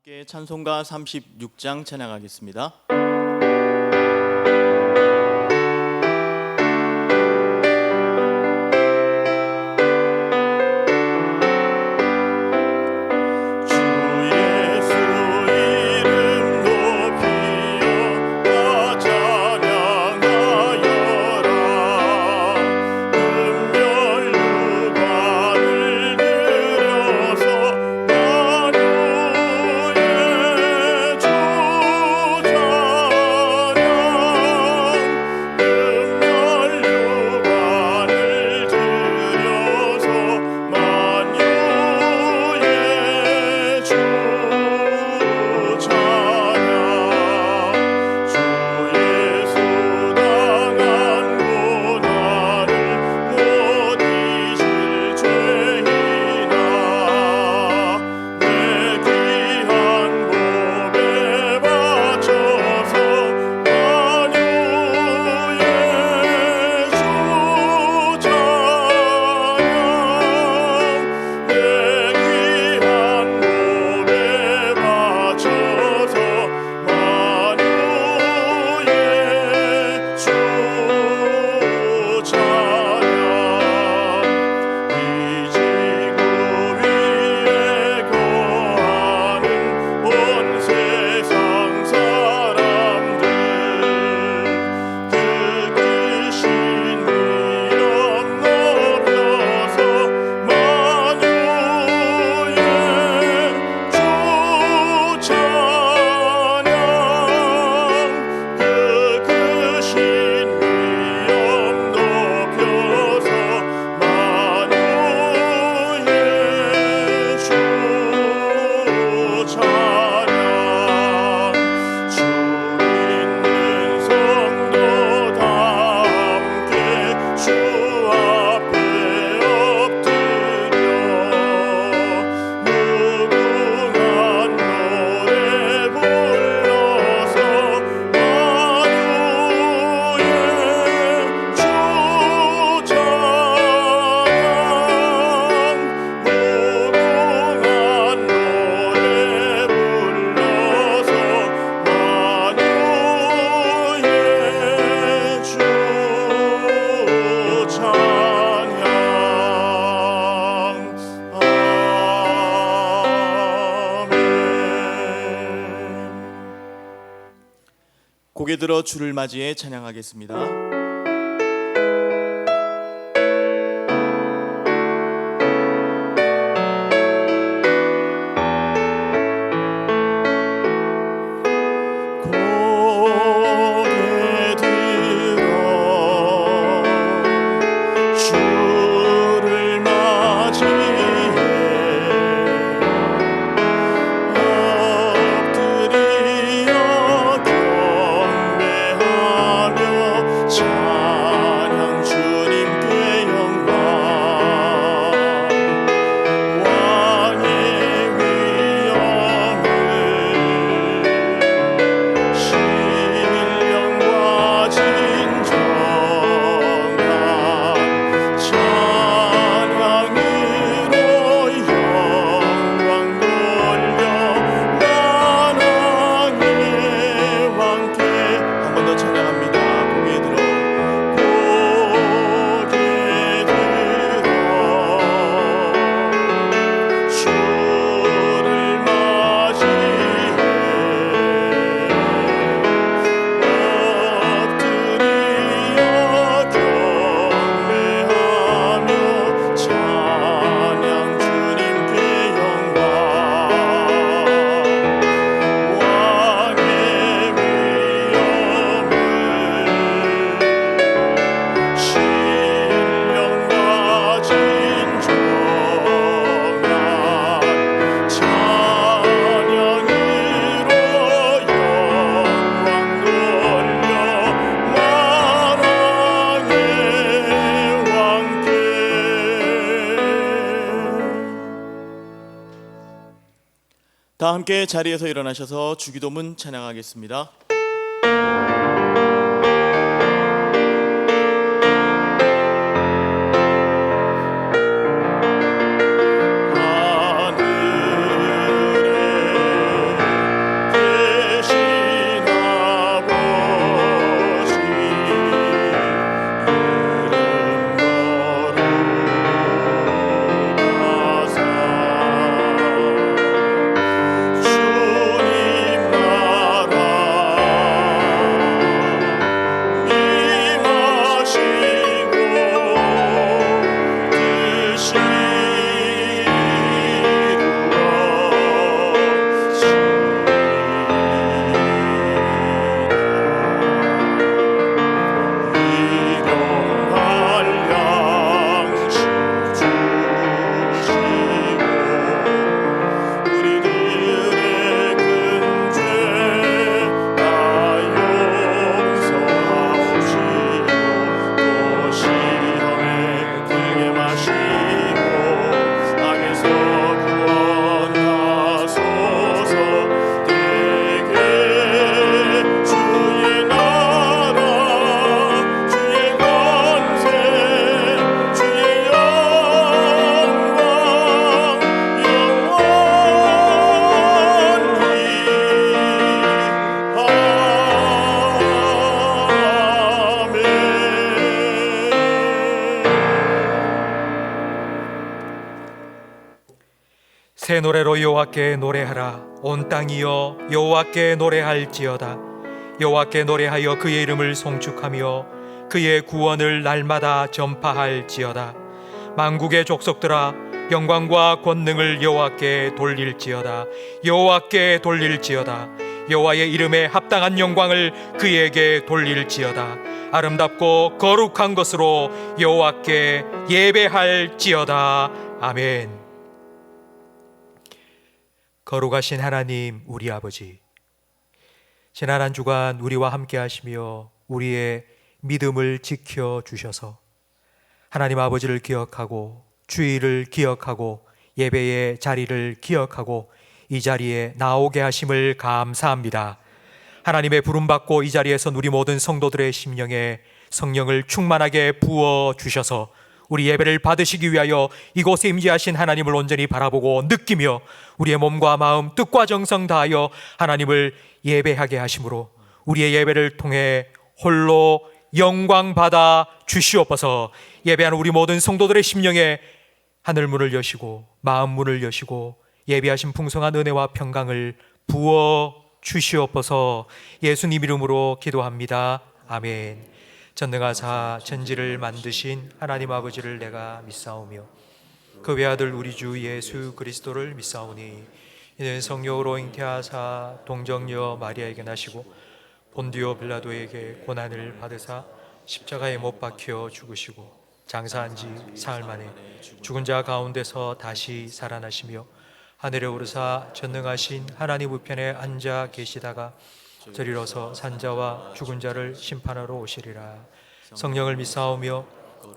함께 찬송가 36장 찬양하겠습니다. 고개 들어 주를 맞이해 찬양하겠습니다. 다 함께 자리에서 일어나셔서 주기도문 찬양하겠습니다. 하늘에 새 노래로 여호와께 노래하라. 온 땅이여 여호와께 노래할지어다. 여호와께 노래하여 그의 이름을 송축하며 그의 구원을 날마다 전파할지어다. 만국의 족속들아 영광과 권능을 여호와께 돌릴지어다. 여호와께 돌릴지어다. 여호와의 이름에 합당한 영광을 그에게 돌릴지어다. 아름답고 거룩한 것으로 여호와께 예배할지어다. 아멘. 거룩하신 하나님 우리 아버지, 지난 한 주간 우리와 함께 하시며 우리의 믿음을 지켜주셔서 하나님 아버지를 기억하고 주일을 기억하고 예배의 자리를 기억하고 이 자리에 나오게 하심을 감사합니다. 하나님의 부름받고 이 서선 우리 모든 성도들의 심령에 성령을 충만하게 부어주셔서 우리 예배를 받으시기 위하여 이곳에 임재하신 하나님을 온전히 바라보고 느끼며 우리의 몸과 마음, 뜻과 정성 다하여 하나님을 예배하게 하심으로 우리의 예배를 통해 홀로 영광 받아 주시옵소서. 예배하는 우리 모든 성도들의 심령에 하늘문을 여시고 마음문을 여시고 예배하신 풍성한 은혜와 평강을 부어 주시옵소서. 예수님 이름으로 기도합니다. 아멘. 전능하사 천지를 만드신 하나님 아버지를 내가 믿사오며 그 외아들 우리 주 예수 그리스도를 믿사오니 이는 성령으로 잉태하사 동정녀 마리아에게 나시고 본디오 빌라도에게 고난을 받으사 십자가에 못 박혀 죽으시고 장사한 지 사흘 만에 죽은 자 가운데서 다시 살아나시며 하늘에 오르사 전능하신 하나님 우편에 앉아 계시다가 저리로서 산자와 죽은 자를 심판하러 오시리라. 성령을 믿사오며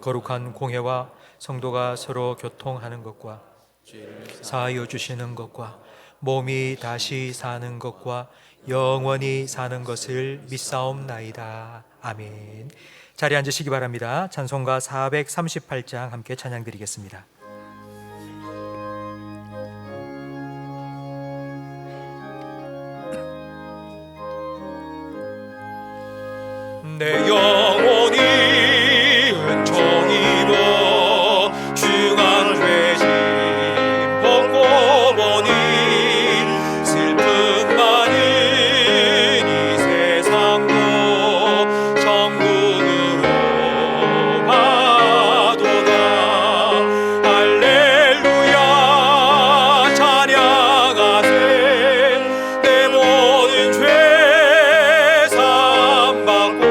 거룩한 공회와 성도가 서로 교통하는 것과 사하여 주시는 것과 몸이 다시 사는 것과 영원히 사는 것을 믿사옵나이다. 아멘. 자리에 앉으시기 바랍니다. 찬송가 438장 함께 찬양드리겠습니다. 내 영혼이 은총이로 중한 죄짐 벗고 보니 슬픔 많은 이 세상도 천국으로 가도다. 할렐루야 찬양하세. 내 모든 죄 사함받고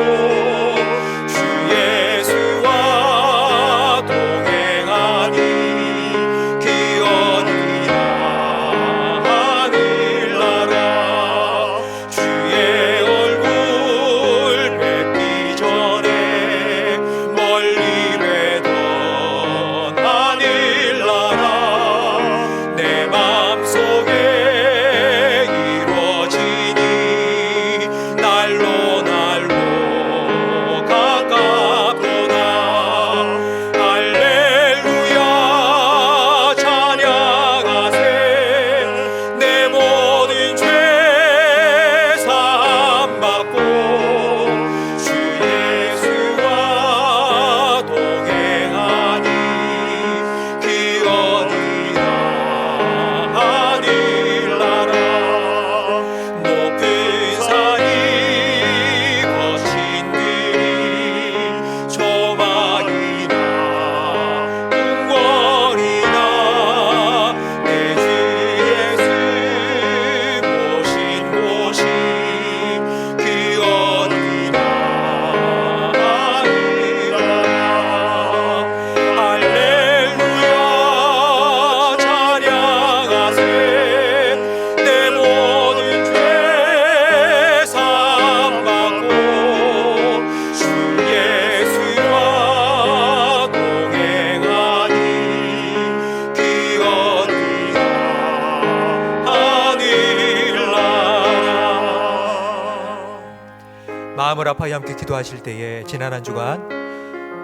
마음을 아파하여 함께 기도하실 때에 지난 한 주간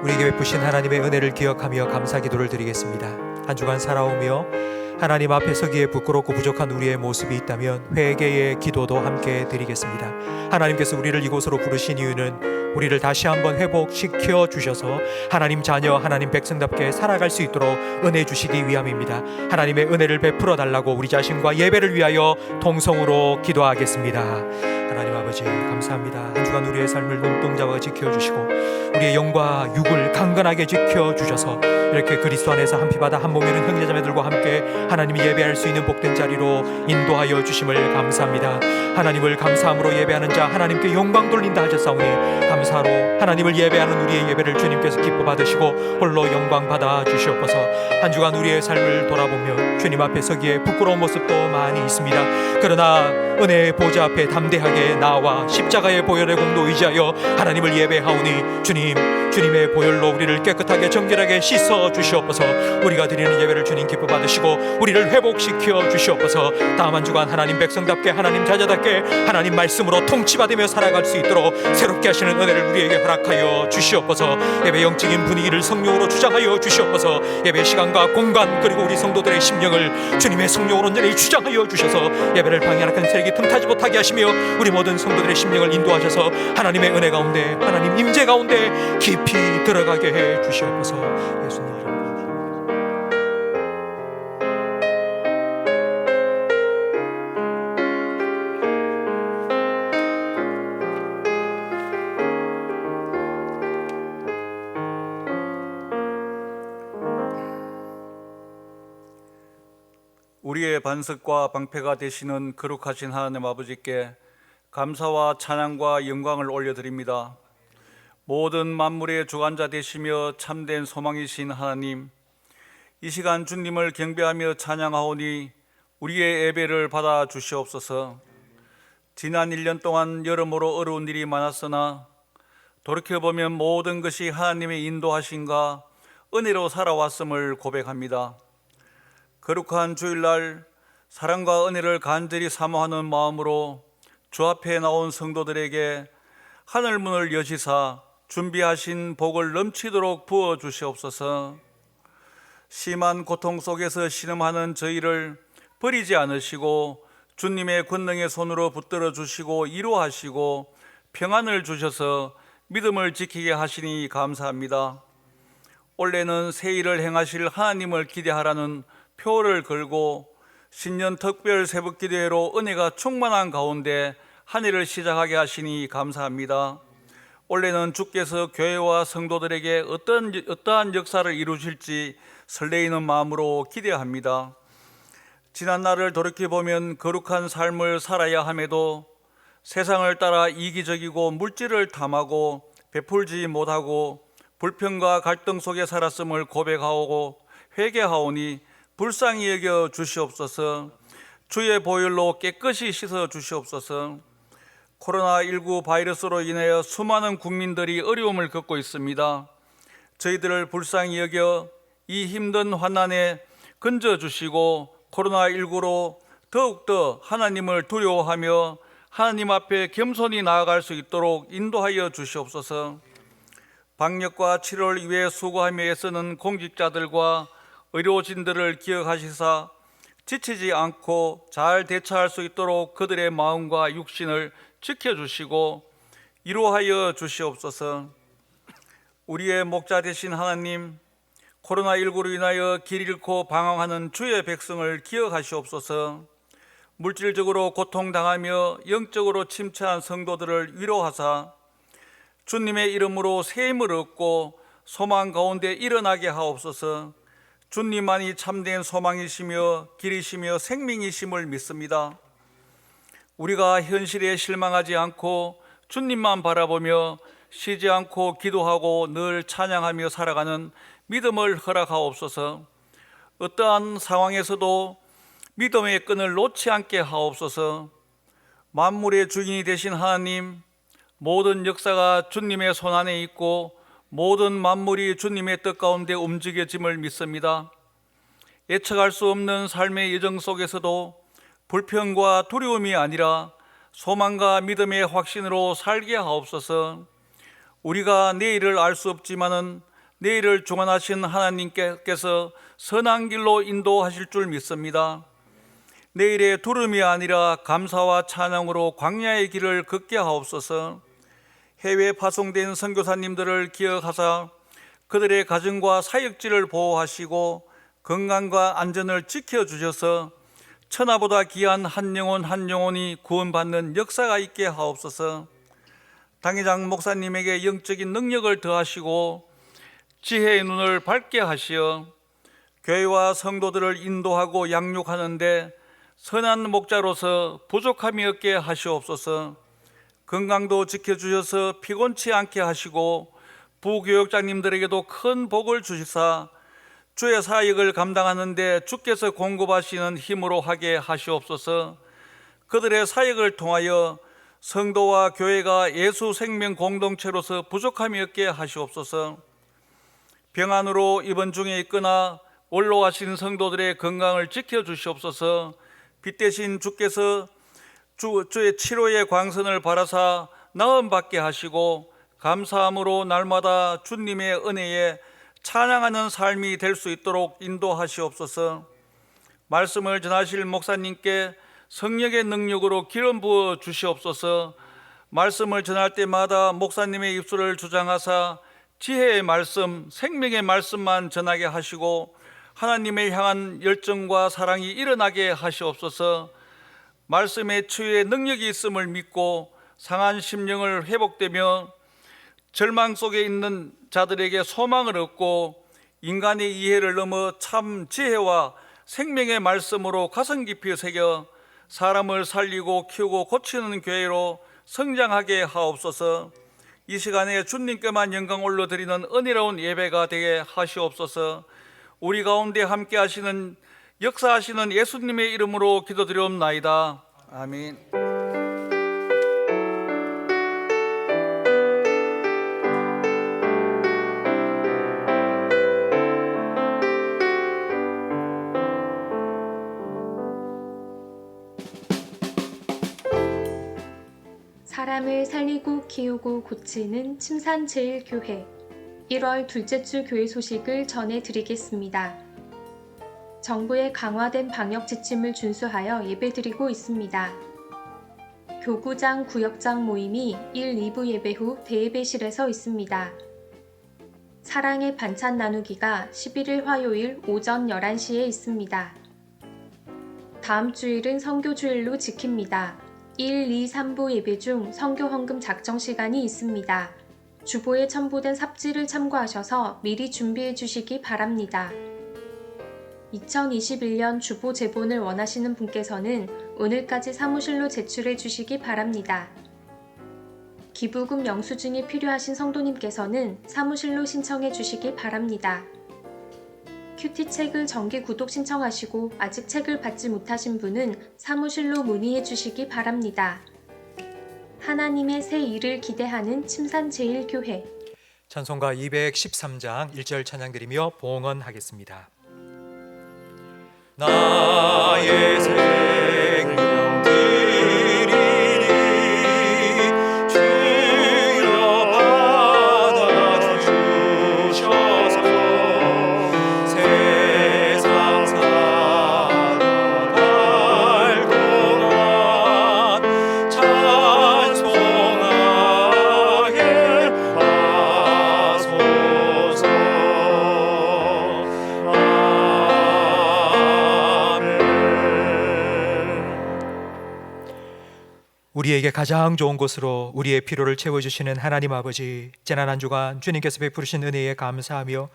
우리에게 베푸신 하나님의 은혜를 기억하며 감사 기도를 드리겠습니다. 한 주간 살아오며 하나님 앞에 서기에 부끄럽고 부족한 우리의 모습이 있다면 회개의 기도도 함께 드리겠습니다. 하나님께서 우리를 이곳으로 부르신 이유는 우리를 다시 한번 회복시켜 주셔서 하나님 자녀, 하나님 백성답게 살아갈 수 있도록 은혜 주시기 위함입니다. 하나님의 은혜를 베풀어 달라고 우리 자신과 예배를 위하여 통성으로 기도하겠습니다. 하나님 아버지 감사합니다. 한 주간 우리의 삶을 눈동자와 지켜주시고 우리의 영과 육을 강건하게 지켜주셔서 이렇게 그리스도 안에서 한 피바다 한 몸이는 형제자매들과 함께 하나님이 예배할 수 있는 복된 자리로 인도하여 주심을 감사합니다. 하나님을 감사함으로 예배하는 자 하나님께 영광 돌린다 하셨사오니 감사로 하나님을 예배하는 우리의 예배를 주님께서 기뻐 받으시고 홀로 영광 받아 주시옵소서. 한 주간 우리의 삶을 돌아보며 주님 앞에 서기에 부끄러운 모습도 많이 있습니다. 그러나 은혜의 보좌 앞에 담대하게 나와 십자가의 보혈의 공로 의지하여 하나님을 예배하오니 주님의 보혈로 우리를 깨끗하게 정결하게 씻어 주시옵소서. 우리가 드리는 예배를 주님 기뻐 받으시고 우리를 회복시켜 주시옵소서. 다음 한 주간 하나님 백성답게 하나님 자녀답게 하나님 말씀으로 통치받으며 살아갈 수 있도록 새롭게 하시는 은혜를 우리에게 허락하여 주시옵소서. 예배 영적인 분위기를 성령으로 주장하여 주시옵소서. 예배 시간과 공간 그리고 우리 성도들의 심령을 주님의 성령으로 온전히 주장하여 주셔서 예배를 방해하는 큰 세력이 틈타지 못하게 하시며 우리 모든 성도들의 심령을 인도하셔서 하나님의 은혜 가운데 하나님 임재 가운데 깊이 들어가게 해 주시옵소서. 예수님 이름으로. 우리의 반석과 방패가 되시는 거룩하신 하나님 아버지께 감사와 찬양과 영광을 올려드립니다. 모든 만물의 주관자 되시며 참된 소망이신 하나님, 이 시간 주님을 경배하며 찬양하오니 우리의 예배를 받아 주시옵소서. 지난 1년 동안 여러모로 어려운 일이 많았으나 돌이켜보면 모든 것이 하나님의 인도하심과 은혜로 살아왔음을 고백합니다. 거룩한 주일날 사랑과 은혜를 간절히 사모하는 마음으로 주 앞에 나온 성도들에게 하늘문을 여시사 준비하신 복을 넘치도록 부어 주시옵소서. 심한 고통 속에서 신음하는 저희를 버리지 않으시고 주님의 권능의 손으로 붙들어 주시고 이루하시고 평안을 주셔서 믿음을 지키게 하시니 감사합니다. 올해는 새 일을 행하실 하나님을 기대하라는 표를 걸고 신년 특별 새벽 기도회로 은혜가 충만한 가운데 한 해를 시작하게 하시니 감사합니다. 올해는 주께서 교회와 성도들에게 어떠한 역사를 이루실지 설레이는 마음으로 기대합니다. 지난 날을 돌이켜보면 거룩한 삶을 살아야 함에도 세상을 따라 이기적이고 물질을 탐하고 베풀지 못하고 불평과 갈등 속에 살았음을 고백하고 회개하오니 불쌍히 여겨 주시옵소서. 주의 보혈로 깨끗이 씻어 주시옵소서. 코로나19 바이러스로 인하여 수많은 국민들이 어려움을 겪고 있습니다. 저희들을 불쌍히 여겨 이 힘든 환난에 건져주시고 코로나19로 더욱더 하나님을 두려워하며 하나님 앞에 겸손히 나아갈 수 있도록 인도하여 주시옵소서. 방역과 치료를 위해 수고하며 애쓰는 공직자들과 의료진들을 기억하시사 지치지 않고 잘 대처할 수 있도록 그들의 마음과 육신을 지켜주시고 이루하여 주시옵소서. 우리의 목자 되신 하나님, 코로나19로 인하여 길 잃고 방황하는 주의 백성을 기억하시옵소서. 물질적으로 고통당하며 영적으로 침체한 성도들을 위로하사 주님의 이름으로 새 힘을 얻고 소망 가운데 일어나게 하옵소서. 주님만이 참된 소망이시며 길이시며 생명이심을 믿습니다. 우리가 현실에 실망하지 않고 주님만 바라보며 쉬지 않고 기도하고 늘 찬양하며 살아가는 믿음을 허락하옵소서. 어떠한 상황에서도 믿음의 끈을 놓지 않게 하옵소서. 만물의 주인이 되신 하나님, 모든 역사가 주님의 손안에 있고 모든 만물이 주님의 뜻 가운데 움직여짐을 믿습니다. 예측할 수 없는 삶의 여정 속에서도 불평과 두려움이 아니라 소망과 믿음의 확신으로 살게 하옵소서. 우리가 내일을 알 수 없지만은 내일을 주관하신 하나님께서 선한 길로 인도하실 줄 믿습니다. 내일의 두름이 아니라 감사와 찬양으로 광야의 길을 걷게 하옵소서. 해외 파송된 선교사님들을 기억하사 그들의 가정과 사역지를 보호하시고 건강과 안전을 지켜주셔서 천하보다 귀한 한 영혼이 구원받는 역사가 있게 하옵소서. 당회장 목사님에게 영적인 능력을 더하시고 지혜의 눈을 밝게 하시어 교회와 성도들을 인도하고 양육하는데 선한 목자로서 부족함이 없게 하시옵소서. 건강도 지켜주셔서 피곤치 않게 하시고 부교역장님들에게도 큰 복을 주시사 주의 사역을 감당하는데 주께서 공급하시는 힘으로 하게 하시옵소서. 그들의 사역을 통하여 성도와 교회가 예수 생명 공동체로서 부족함이 없게 하시옵소서. 병안으로 입원 중에 있거나 원로하신 성도들의 건강을 지켜주시옵소서. 빛 대신 주께서 주의 치료의 광선을 바라사 나음 받게 하시고 감사함으로 날마다 주님의 은혜에 찬양하는 삶이 될 수 있도록 인도하시옵소서. 말씀을 전하실 목사님께 성령의 능력으로 기름 부어 주시옵소서. 말씀을 전할 때마다 목사님의 입술을 주장하사 지혜의 말씀, 생명의 말씀만 전하게 하시고 하나님을 향한 열정과 사랑이 일어나게 하시옵소서. 말씀의 치유의 능력이 있음을 믿고 상한 심령을 회복되며 절망 속에 있는 자들에게 소망을 얻고 인간의 이해를 넘어 참 지혜와 생명의 말씀으로 가슴 깊이 새겨 사람을 살리고 키우고 고치는 교회로 성장하게 하옵소서. 이 시간에 주님께만 영광 올려드리는 은혜로운 예배가 되게 하시옵소서. 우리 가운데 함께 하시는 역사하시는 예수님의 이름으로 기도드리옵나이다. 아멘. 사람을 살리고 키우고 고치는 침산제일교회 1월 둘째 주 교회 소식을 전해드리겠습니다. 정부의 강화된 방역 지침을 준수하여 예배드리고 있습니다. 교구장, 구역장 모임이 1, 2부 예배 후 대예배실에서 있습니다. 사랑의 반찬 나누기가 11일 화요일 오전 11시에 있습니다. 다음 주일은 선교주일로 지킵니다. 1, 2, 3부 예배 중 선교 헌금 작정 시간이 있습니다. 주보에 첨부된 삽지를 참고하셔서 미리 준비해 주시기 바랍니다. 2021년 주보 제본을 원하시는 분께서는 오늘까지 사무실로 제출해 주시기 바랍니다. 기부금 영수증이 필요하신 성도님께서는 사무실로 신청해 주시기 바랍니다. 큐티책을 정기 구독 신청하시고 아직 책을 받지 못하신 분은 사무실로 문의해 주시기 바랍니다. 하나님의 새 일을 기대하는 침산제일교회 찬송가 213장 1절 찬양드리며 봉헌하겠습니다. 나의 생명 드리니 주여 받아주셔서 세상 살아갈 동안 찬송하게 하소서. 우리에게 가장 좋은 곳으로 우리의 필요를 채워주시는 하나님 아버지, 지난 한 주간 주님께서 베푸신 은혜에 감사하며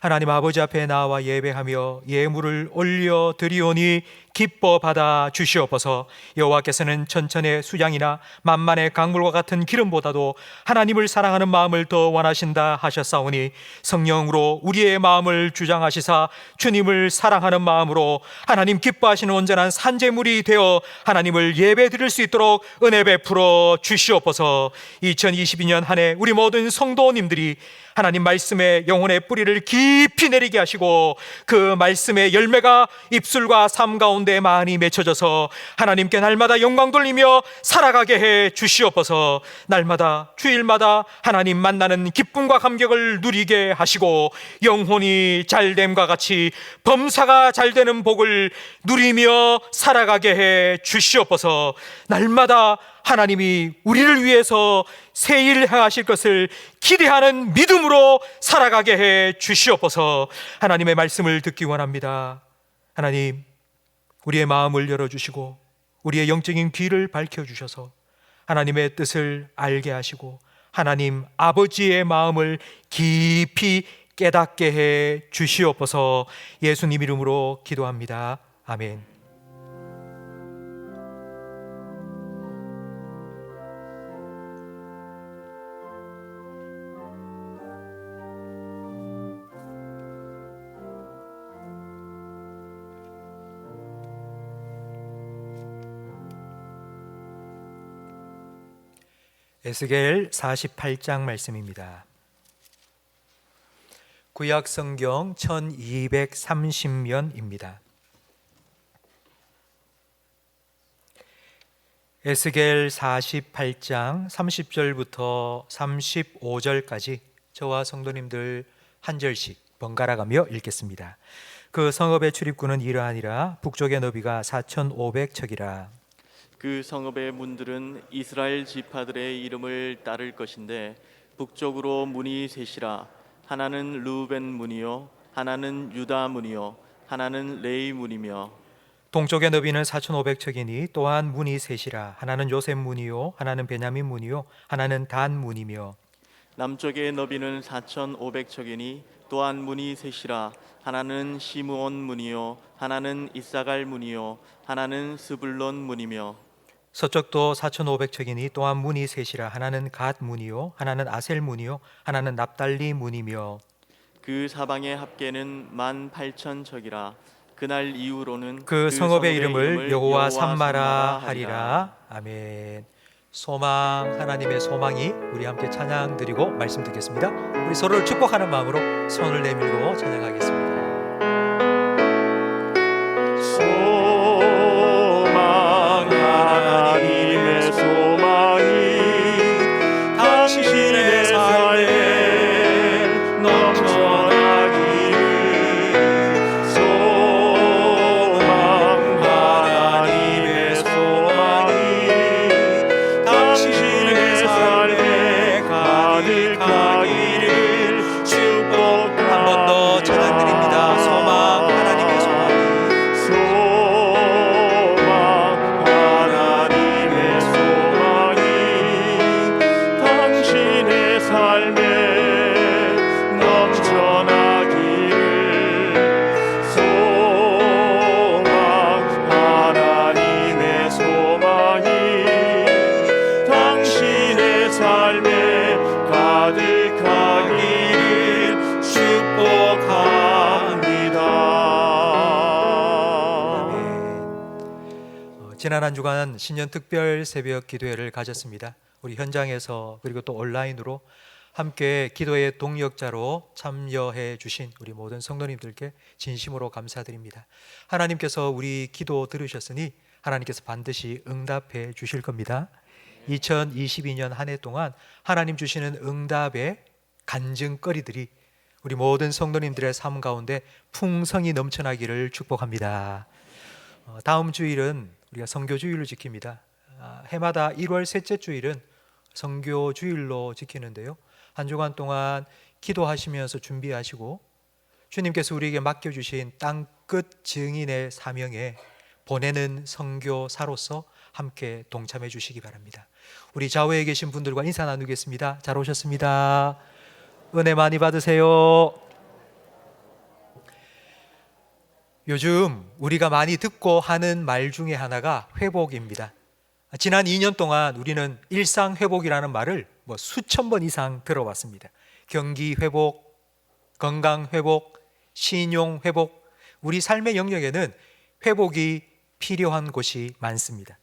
하나님 아버지 앞에 나와 예배하며 예물을 올려드리오니 기뻐 받아 주시옵소서. 여호와께서는 천천의 수양이나 만만의 강물과 같은 기름보다도 하나님을 사랑하는 마음을 더 원하신다 하셨사오니 성령으로 우리의 마음을 주장하시사 주님을 사랑하는 마음으로 하나님 기뻐하시는 온전한 산제물이 되어 하나님을 예배드릴 수 있도록 은혜 베풀어 주시옵소서. 2022년 한 해 우리 모든 성도님들이 하나님 말씀의 영혼의 뿌리를 깊이 내리게 하시고 그 말씀의 열매가 입술과 삶 가운데 많이 맺혀져서 하나님께 날마다 영광 돌리며 살아가게 해 주시옵소서. 날마다 주일마다 하나님 만나는 기쁨과 감격을 누리게 하시고 영혼이 잘됨과 같이 범사가 잘되는 복을 누리며 살아가게 해 주시옵소서. 날마다 하나님이 우리를 위해서 새 일 행하실 것을 기대하는 믿음으로 살아가게 해 주시옵소서. 하나님의 말씀을 듣기 원합니다. 하나님, 우리의 마음을 열어주시고 우리의 영적인 귀를 밝혀주셔서 하나님의 뜻을 알게 하시고 하나님 아버지의 마음을 깊이 깨닫게 해 주시옵소서. 예수님 이름으로 기도합니다. 아멘. 에스겔 48장 말씀입니다. 구약 성경 1230면입니다. 에스겔 48장 30절부터 35절까지 저와 성도님들 한 절씩 번갈아 가며 읽겠습니다. 그 성읍의 출입구는 이러하니라. 북쪽의 너비가 4,500척이라. 그 성읍의 문들은 이스라엘 지파들의 이름을 따를 것인데 북쪽으로 문이 셋이라. 하나는 르우벤 문이요, 하나는 유다 문이요, 하나는 레위 문이며 동쪽의 너비는 4,500척이니 또한 문이 셋이라. 하나는 요셉 문이요, 하나는 베냐민 문이요, 하나는 단 문이며 남쪽의 너비는 4,500척이니 또한 문이 셋이라. 하나는 시므온 문이요, 하나는 이사갈 문이요, 하나는 스불론 문이며 서쪽도 4,500척이니 또한 문이 셋이라. 하나는 갓 문이요, 하나는 아셀 문이요, 하나는 납달리 문이며 그 사방의 합계는 18,000척이라. 그날 이후로는 그 성읍의 이름을 여호와 삼마라 하리라. 아멘. 소망, 하나님의 소망이 우리 함께 찬양 드리고 말씀 듣겠습니다. 우리 서로를 축복하는 마음으로 손을 내밀고 찬양하겠습니다. 소망, 하나님의 소망이 당신의 삶에 넘쳐나기를. 소망, 하나님의 소망이 당신의 삶에 가득하기를 축복합니다. 한 번 더 찬양드립니다. 소망, 하나님의 소망이 소망, 하나님의 소망이 당신의 삶에 넘쳐나기를. 소망, 하나님의 소망이 당신의 삶에 가득하기를 축복합니다. 지난 한 주간 신년 특별 새벽 기도회를 가졌습니다. 우리 현장에서 그리고 또 온라인으로 함께 기도의 동역자로 참여해 주신 우리 모든 성도님들께 진심으로 감사드립니다. 하나님께서 우리 기도 들으셨으니 하나님께서 반드시 응답해 주실 겁니다. 2022년 한 해 동안 하나님 주시는 응답의 간증거리들이 우리 모든 성도님들의 삶 가운데 풍성이 넘쳐나기를 축복합니다. 다음 주일은 우리가 선교주일로 지킵니다. 해마다 1월 셋째 주일은 선교주일로 지키는데요. 한 주간 동안 기도하시면서 준비하시고 주님께서 우리에게 맡겨주신 땅끝 증인의 사명에 보내는 선교사로서 함께 동참해 주시기 바랍니다. 우리 좌우에 계신 분들과 인사 나누겠습니다. 잘 오셨습니다. 은혜 많이 받으세요. 요즘 우리가 많이 듣고 하는 말 중에 하나가 회복입니다. 지난 2년 동안 우리는 일상 회복이라는 말을 수천 번 이상 들어왔습니다. 경기 회복, 건강 회복, 신용 회복, 우리 삶의 영역에는 회복이 필요한 곳이 많습니다.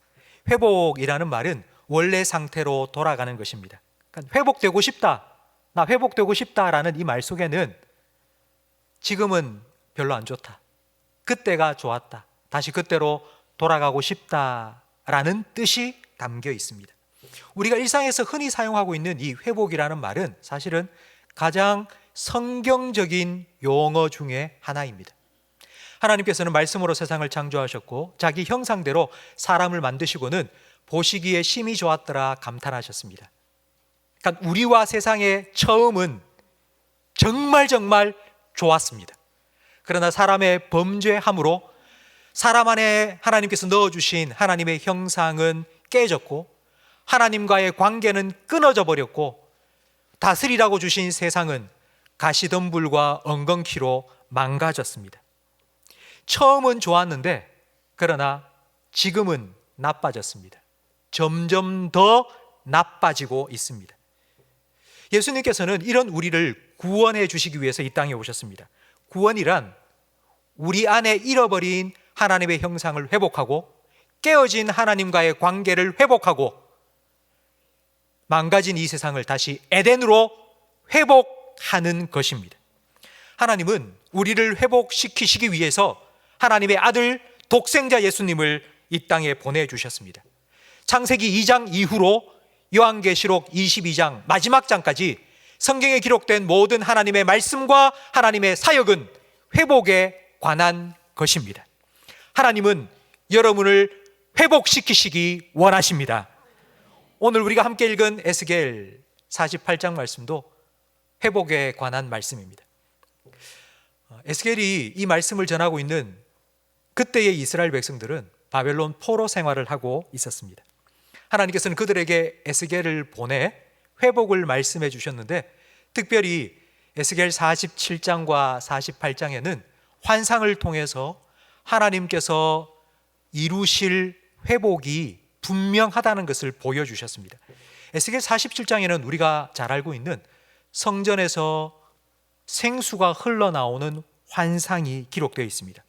회복이라는 말은 원래 상태로 돌아가는 것입니다. 그러니까 회복되고 싶다, 나 회복되고 싶다라는 이 말 속에는 지금은 별로 안 좋다, 그때가 좋았다, 다시 그때로 돌아가고 싶다라는 뜻이 담겨 있습니다. 우리가 일상에서 흔히 사용하고 있는 이 회복이라는 말은 사실은 가장 성경적인 용어 중에 하나입니다. 하나님께서는 말씀으로 세상을 창조하셨고 자기 형상대로 사람을 만드시고는 보시기에 심히 좋았더라 감탄하셨습니다. 그러니까 우리와 세상의 처음은 정말 좋았습니다. 그러나 사람의 범죄함으로 사람 안에 하나님께서 넣어주신 하나님의 형상은 깨졌고 하나님과의 관계는 끊어져 버렸고 다스리라고 주신 세상은 가시덤불과 엉겅퀴로 망가졌습니다. 처음은 좋았는데 그러나 지금은 나빠졌습니다. 점점 더 나빠지고 있습니다. 예수님께서는 이런 우리를 구원해 주시기 위해서 이 땅에 오셨습니다. 구원이란 우리 안에 잃어버린 하나님의 형상을 회복하고 깨어진 하나님과의 관계를 회복하고 망가진 이 세상을 다시 에덴으로 회복하는 것입니다. 하나님은 우리를 회복시키시기 위해서 하나님의 아들 독생자 예수님을 이 땅에 보내주셨습니다. 창세기 2장 이후로 요한계시록 22장 마지막 장까지 성경에 기록된 모든 하나님의 말씀과 하나님의 사역은 회복에 관한 것입니다. 하나님은 여러분을 회복시키시기 원하십니다. 오늘 우리가 함께 읽은 에스겔 48장 말씀도 회복에 관한 말씀입니다. 에스겔이 이 말씀을 전하고 있는 그때의 이스라엘 백성들은 바벨론 포로 생활을 하고 있었습니다. 하나님께서는 그들에게 에스겔을 보내 회복을 말씀해 주셨는데 특별히 에스겔 47장과 48장에는 환상을 통해서 하나님께서 이루실 회복이 분명하다는 것을 보여주셨습니다. 에스겔 47장에는 우리가 잘 알고 있는 성전에서 생수가 흘러나오는 환상이 기록되어 있습니다.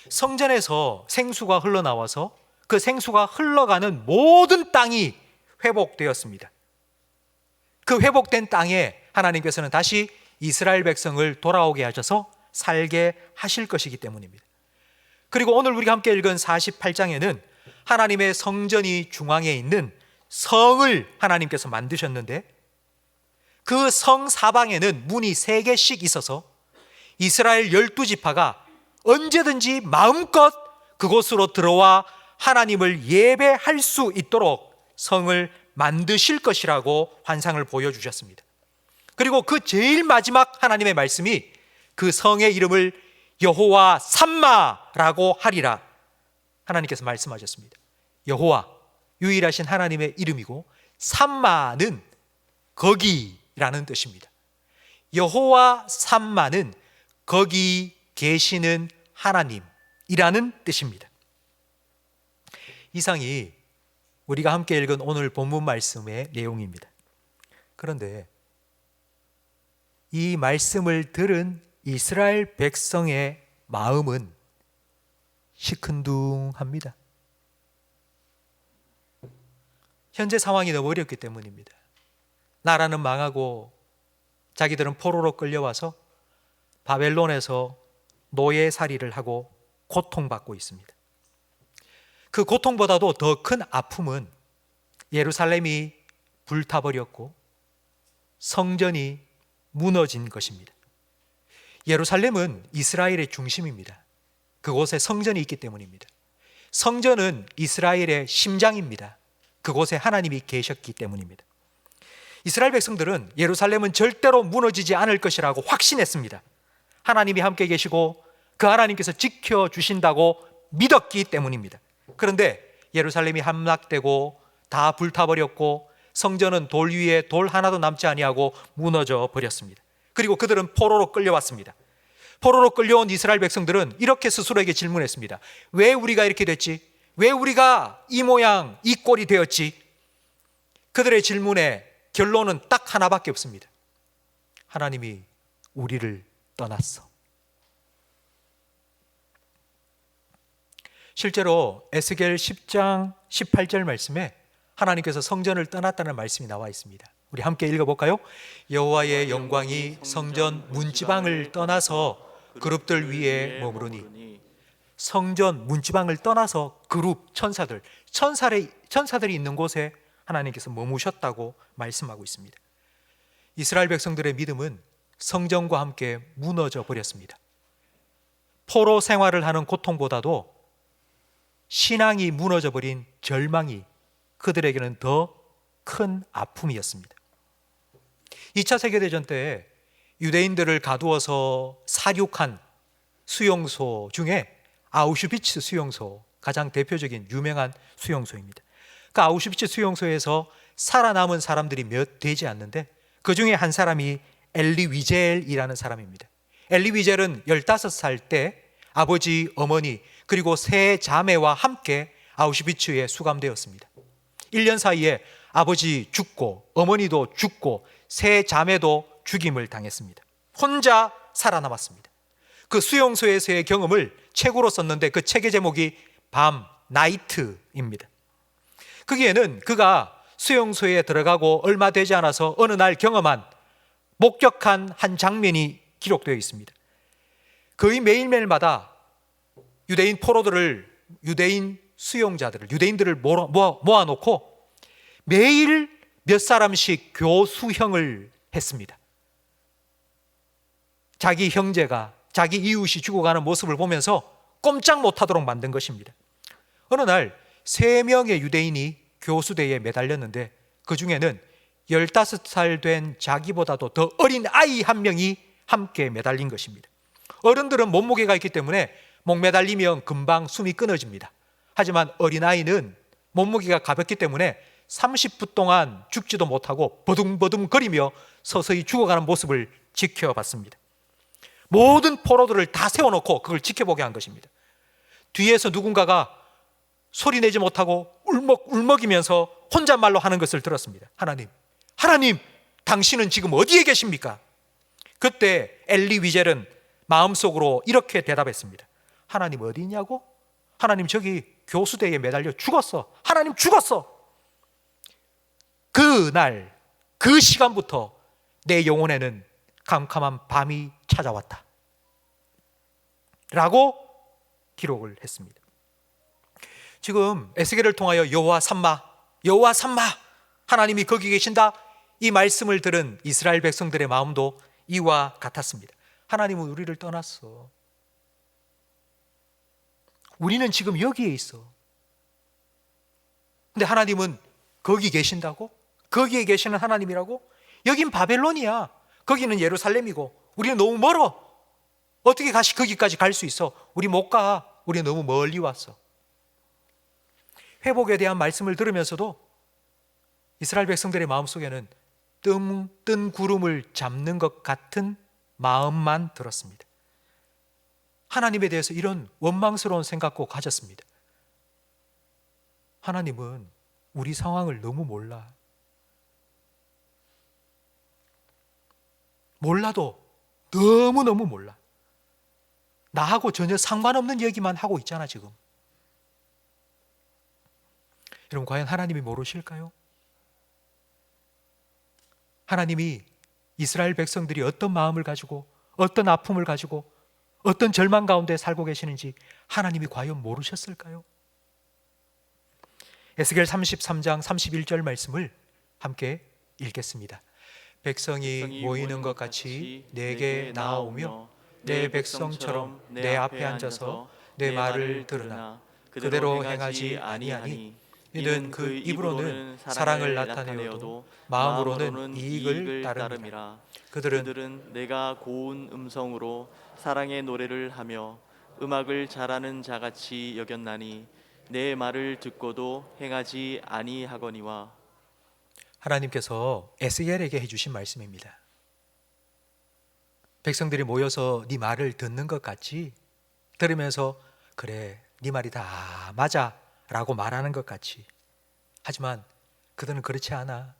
성전에서 생수가 흘러나와서 그 생수가 흘러가는 모든 땅이 회복되었습니다. 그 회복된 땅에 하나님께서는 다시 이스라엘 백성을 돌아오게 하셔서 살게 하실 것이기 때문입니다. 그리고 오늘 우리가 함께 읽은 48장에는 하나님의 성전이 중앙에 있는 성을 하나님께서 만드셨는데 그 성 사방에는 문이 3개씩 있어서 이스라엘 12지파가 언제든지 마음껏 그곳으로 들어와 하나님을 예배할 수 있도록 성을 만드실 것이라고 환상을 보여주셨습니다. 그리고 그 제일 마지막 하나님의 말씀이 그 성의 이름을 여호와 삼마라고 하리라 하나님께서 말씀하셨습니다. 여호와, 유일하신 하나님의 이름이고 삼마는 거기라는 뜻입니다. 여호와 삼마는 거기 계시는 하나님이라는 뜻입니다. 이상이 우리가 함께 읽은 오늘 본문 말씀의 내용입니다. 그런데 이 말씀을 들은 이스라엘 백성의 마음은 시큰둥합니다. 현재 상황이 너무 어렵기 때문입니다. 나라는 망하고 자기들은 포로로 끌려와서 바벨론에서 노예살이를 하고 고통받고 있습니다. 그 고통보다도 더 큰 아픔은 예루살렘이 불타버렸고 성전이 무너진 것입니다. 예루살렘은 이스라엘의 중심입니다. 그곳에 성전이 있기 때문입니다. 성전은 이스라엘의 심장입니다. 그곳에 하나님이 계셨기 때문입니다. 이스라엘 백성들은 예루살렘은 절대로 무너지지 않을 것이라고 확신했습니다. 하나님이 함께 계시고 그 하나님께서 지켜주신다고 믿었기 때문입니다. 그런데 예루살렘이 함락되고 다 불타버렸고 성전은 돌 위에 돌 하나도 남지 아니하고 무너져 버렸습니다. 그리고 그들은 포로로 끌려왔습니다. 포로로 끌려온 이스라엘 백성들은 이렇게 스스로에게 질문했습니다. 왜 우리가 이렇게 됐지? 왜 우리가 이 모양 이 꼴이 되었지? 그들의 질문의 결론은 딱 하나밖에 없습니다. 하나님이 우리를 떠났어. 실제로 에스겔 10장 18절 말씀에 하나님께서 성전을 떠났다는 말씀이 나와 있습니다. 우리 함께 읽어볼까요? 여호와의 영광이 성전 문지방을 떠나서 그룹들 위에 머무르니. 성전 문지방을 떠나서 그룹 천사들이 있는 곳에 하나님께서 머무셨다고 말씀하고 있습니다. 이스라엘 백성들의 믿음은 성전과 함께 무너져 버렸습니다. 포로 생활을 하는 고통보다도 신앙이 무너져 버린 절망이 그들에게는 더 큰 아픔이었습니다. 2차 세계대전 때 유대인들을 가두어서 사육한 수용소 중에 아우슈비츠 수용소, 가장 대표적인 유명한 수용소입니다. 그 아우슈비츠 수용소에서 살아남은 사람들이 몇 되지 않는데 그 중에 한 사람이 엘리 위젤이라는 사람입니다. 엘리 위젤은 15살 때 아버지, 어머니 그리고 세 자매와 함께 아우슈비츠에 수감되었습니다. 1년 사이에 아버지 죽고 어머니도 죽고 세 자매도 죽임을 당했습니다. 혼자 살아남았습니다. 그 수용소에서의 경험을 책으로 썼는데 그 책의 제목이 밤, 나이트입니다. 거기에는 그가 수용소에 들어가고 얼마 되지 않아서 어느 날 경험한 목격한 한 장면이 기록되어 있습니다. 거의 매일매일마다 유대인 포로들을, 유대인 수용자들을, 유대인들을 모아놓고 매일 몇 사람씩 교수형을 했습니다. 자기 형제가, 자기 이웃이 죽어가는 모습을 보면서 꼼짝 못하도록 만든 것입니다. 어느 날 3명의 유대인이 교수대에 매달렸는데 그 중에는 15살 된 자기보다도 더 어린 아이 한 명이 함께 매달린 것입니다. 어른들은 몸무게가 있기 때문에 목 매달리면 금방 숨이 끊어집니다. 하지만 어린아이는 몸무게가 가볍기 때문에 30분 동안 죽지도 못하고 버둥버둥 거리며 서서히 죽어가는 모습을 지켜봤습니다. 모든 포로들을 다 세워놓고 그걸 지켜보게 한 것입니다. 뒤에서 누군가가 소리내지 못하고 울먹이면서 혼잣말로 하는 것을 들었습니다. 하나님, 당신은 지금 어디에 계십니까? 그때 엘리 위젤은 마음속으로 이렇게 대답했습니다. 하나님 어디 있냐고? 하나님 저기 교수대에 매달려 죽었어. 하나님 죽었어. 그날 그 시간부터 내 영혼에는 캄캄한 밤이 찾아왔다 라고 기록을 했습니다. 지금 에스겔을 통하여 여호와 삼마 하나님이 거기 계신다, 이 말씀을 들은 이스라엘 백성들의 마음도 이와 같았습니다. 하나님은 우리를 떠났어. 우리는 지금 여기에 있어. 근데 하나님은 거기 계신다고? 거기에 계시는 하나님이라고? 여긴 바벨론이야. 거기는 예루살렘이고 우리는 너무 멀어. 어떻게 거기까지 갈 수 있어? 우리 못 가. 우리 너무 멀리 왔어. 회복에 대한 말씀을 들으면서도 이스라엘 백성들의 마음속에는 뜬 구름을 잡는 것 같은 마음만 들었습니다. 하나님에 대해서 이런 원망스러운 생각도 가졌습니다. 하나님은 우리 상황을 너무 몰라도 너무너무 몰라. 나하고 전혀 상관없는 얘기만 하고 있잖아 지금. 여러분, 과연 하나님이 모르실까요? 하나님이 이스라엘 백성들이 어떤 마음을 가지고, 어떤 아픔을 가지고, 어떤 절망 가운데 살고 계시는지 하나님이 과연 모르셨을까요? 에스겔 33장 31절 말씀을 함께 읽겠습니다. 백성이 모이는 것 같이 내게 나아오며 내 백성처럼 내 앞에 앉아서 내 말을 들으나 그대로 행하지 아니하니 이는 그 입으로는 사랑을 나타내어도 마음으로는 이익을 따름이라. 그들은 내가 고운 음성으로 사랑의 노래를 하며 음악을 잘하는 자같이 여겼나니 내 말을 듣고도 행하지 아니하거니와. 하나님께서 에스겔에게 해주신 말씀입니다. 백성들이 모여서 네 말을 듣는 것 같이, 들으면서 그래 네 말이 다 맞아 라고 말하는 것 같이, 하지만 그들은 그렇지 않아.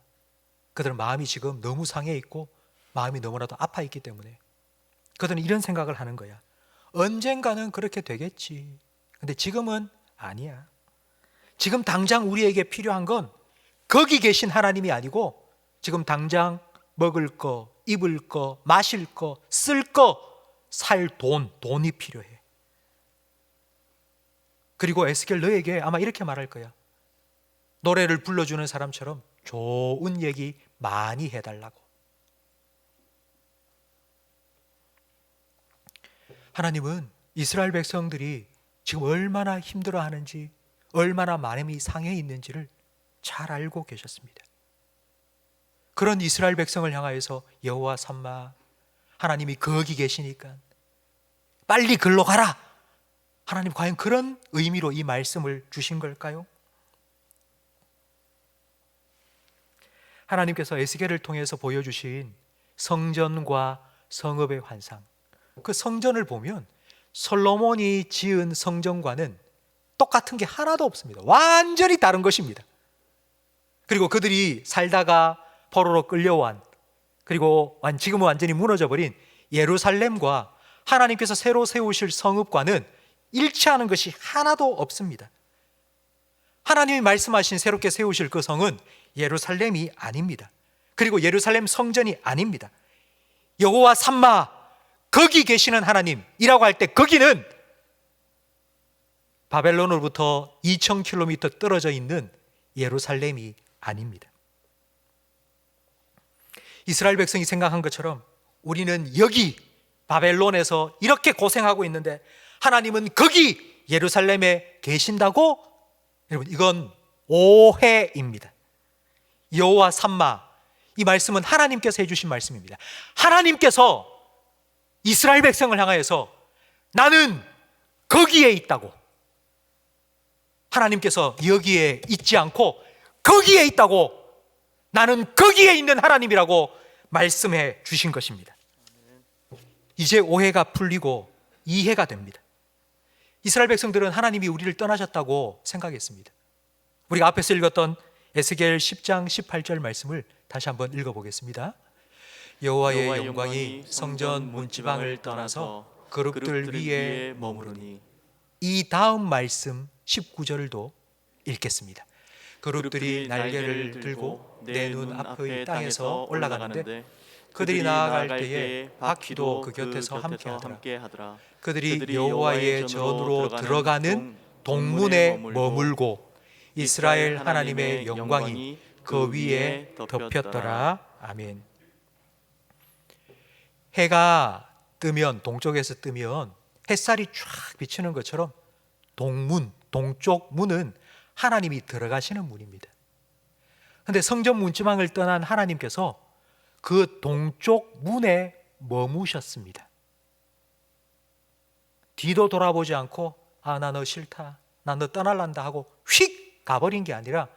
그들은 마음이 지금 너무 상해 있고 마음이 너무나도 아파 있기 때문에 그들은 이런 생각을 하는 거야. 언젠가는 그렇게 되겠지. 근데 지금은 아니야. 지금 당장 우리에게 필요한 건 거기 계신 하나님이 아니고 지금 당장 먹을 거, 입을 거, 마실 거, 쓸 거, 살 돈이 필요해. 그리고 에스겔 너에게 아마 이렇게 말할 거야. 노래를 불러주는 사람처럼 좋은 얘기 많이 해달라고. 하나님은 이스라엘 백성들이 지금 얼마나 힘들어하는지, 얼마나 마음이 상해 있는지를 잘 알고 계셨습니다. 그런 이스라엘 백성을 향하여서 여호와 삼마, 하나님이 거기 계시니까 빨리 글로 가라. 하나님 과연 그런 의미로 이 말씀을 주신 걸까요? 하나님께서 에스겔을 통해서 보여주신 성전과 성읍의 환상, 그 성전을 보면 솔로몬이 지은 성전과는 똑같은 게 하나도 없습니다. 완전히 다른 것입니다. 그리고 그들이 살다가 포로로 끌려온, 그리고 지금은 완전히 무너져버린 예루살렘과 하나님께서 새로 세우실 성읍과는 일치하는 것이 하나도 없습니다. 하나님이 말씀하신 새롭게 세우실 그 성은 예루살렘이 아닙니다. 그리고 예루살렘 성전이 아닙니다. 여호와 삼마, 거기 계시는 하나님이라고 할 때 거기는 바벨론으로부터 2000km 떨어져 있는 예루살렘이 아닙니다. 이스라엘 백성이 생각한 것처럼 우리는 여기 바벨론에서 이렇게 고생하고 있는데 하나님은 거기 예루살렘에 계신다고? 여러분, 이건 오해입니다. 여호와 삼마, 이 말씀은 하나님께서 해주신 말씀입니다. 하나님께서 이스라엘 백성을 향하여서 나는 거기에 있다고, 하나님께서 여기에 있지 않고 거기에 있다고, 나는 거기에 있는 하나님이라고 말씀해 주신 것입니다. 이제 오해가 풀리고 이해가 됩니다. 이스라엘 백성들은 하나님이 우리를 떠나셨다고 생각했습니다. 우리가 앞에서 읽었던 에스겔 10장 18절 말씀을 다시 한번 읽어보겠습니다. 여호와의 영광이 성전 문지방을 떠나서 그룹들 위에 머무르니. 이 다음 말씀 19절도 읽겠습니다. 그룹들이 날개를 들고 내 눈 앞의 땅에서 올라가는데 그들이 나아갈 때에 바퀴도 그 곁에서 함께하더라. 그들이 여호와의 전으로 들어가는 동문에 머물고 이스라엘 하나님의 영광이 그 위에 덮였더라. 아멘. 해가 뜨면, 동쪽에서 뜨면 햇살이 쫙 비치는 것처럼 동문, 동쪽 문은 하나님이 들어가시는 문입니다. 그런데 성전 문지방을 떠난 하나님께서 그 동쪽 문에 머무셨습니다. 뒤도 돌아보지 않고 나 너 싫다, 나 너 떠날란다 하고 휙 가버린 게 아니라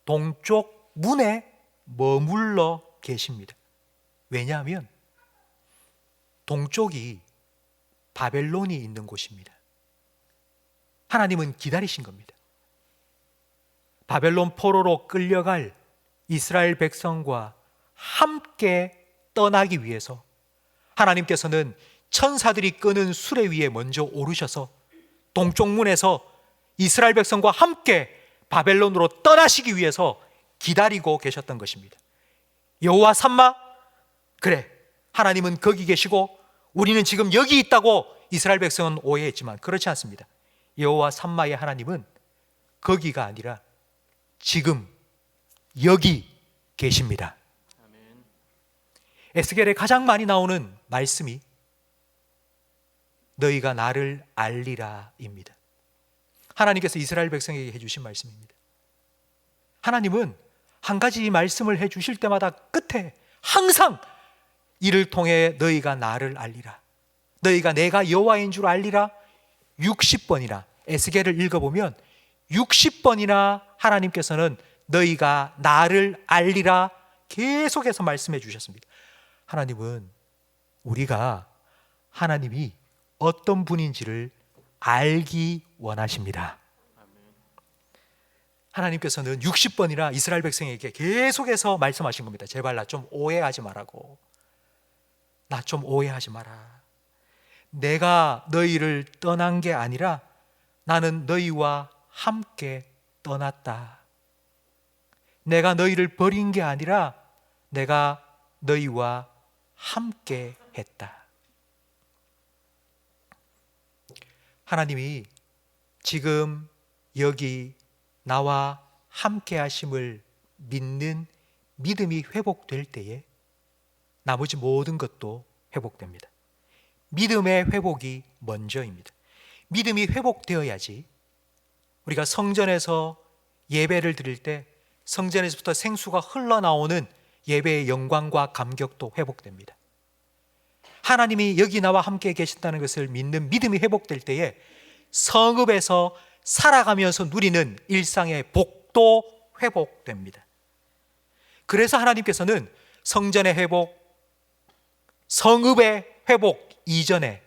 동쪽 문에 머물러 계십니다. 왜냐하면 동쪽이 바벨론이 있는 곳입니다. 하나님은 기다리신 겁니다. 바벨론 포로로 끌려갈 이스라엘 백성과 함께 떠나기 위해서 하나님께서는 천사들이 끄는 수레 위에 먼저 오르셔서 동쪽 문에서 이스라엘 백성과 함께 바벨론으로 떠나시기 위해서 기다리고 계셨던 것입니다. 여호와 삼마, 그래, 하나님은 거기 계시고 우리는 지금 여기 있다고 이스라엘 백성은 오해했지만 그렇지 않습니다. 여호와 삼마의 하나님은 거기가 아니라 지금 여기 계십니다. 에스겔에 가장 많이 나오는 말씀이 너희가 나를 알리라입니다. 하나님께서 이스라엘 백성에게 해주신 말씀입니다. 하나님은 한 가지 말씀을 해주실 때마다 끝에 항상 이를 통해 너희가 나를 알리라, 너희가 내가 여호와인 줄 알리라 60번이나 에스겔을 읽어보면 60번이나 하나님께서는 너희가 나를 알리라 계속해서 말씀해 주셨습니다. 하나님은 우리가 하나님이 어떤 분인지를 알기 원하십니다. 하나님께서는 60번이나 이스라엘 백성에게 계속해서 말씀하신 겁니다. 제발 나 좀 오해하지 말라고. 나 좀 오해하지 마라. 내가 너희를 떠난 게 아니라 나는 너희와 함께 떠났다. 내가 너희를 버린 게 아니라 내가 너희와 함께 했다. 하나님이 지금 여기 나와 함께 하심을 믿는 믿음이 회복될 때에 나머지 모든 것도 회복됩니다. 믿음의 회복이 먼저입니다. 믿음이 회복되어야지 우리가 성전에서 예배를 드릴 때 성전에서부터 생수가 흘러나오는 예배의 영광과 감격도 회복됩니다. 하나님이 여기 나와 함께 계신다는 것을 믿는 믿음이 회복될 때에 성읍에서 살아가면서 누리는 일상의 복도 회복됩니다. 그래서 하나님께서는 성전의 회복, 성읍의 회복 이전에